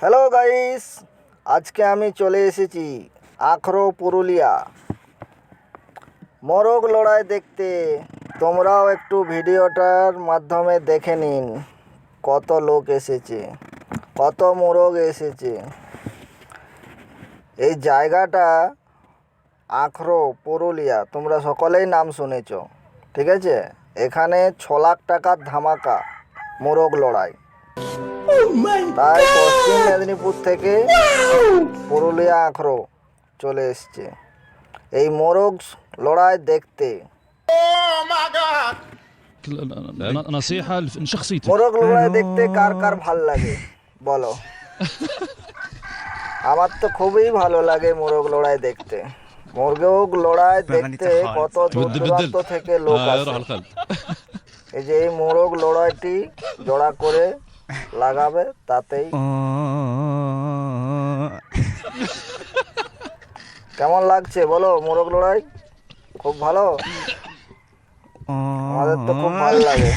Hello guys, আজকে আমি চলে এসেছি আখরো পুরুলিয়া মোরগ লড়াই দেখতে। তোমরাও একটু ভিডিওটার মাধ্যমে দেখে নিন কত লোক এসেছে, কত মোরগ এসেছে। এই জায়গাটা আখরো পুরুলিয়া, তোমরা সকলেই নাম শুনেছ, ঠিক আছে। এখানে 6 লাখ টাকার ধামাকা মোরগ লড়াই। তাই পশ্চিম মেদিনীপুর থেকে পুরুলিয়া আখরো চলে এসছে এই মোরগ লড়াই দেখতে। نصيحة لشخصيتك. মোরগ লড়াই দেখতে কার কার ভাল লাগে বলো? আমার তো খুবই ভালো লাগে মোরগ লড়াই দেখতে। মোরগ লড়াই দেখতে কত দূর দূরান্ত থেকে লোক روح আসে। الخلف. এই যে এই মোরগ লড়াইটি জোড়া করে লাগাবে, তাতেই কেমন লাগছে বলো? মোরগ লড়াই খুব ভালো, আমাদের তো খুব ভালো লাগে।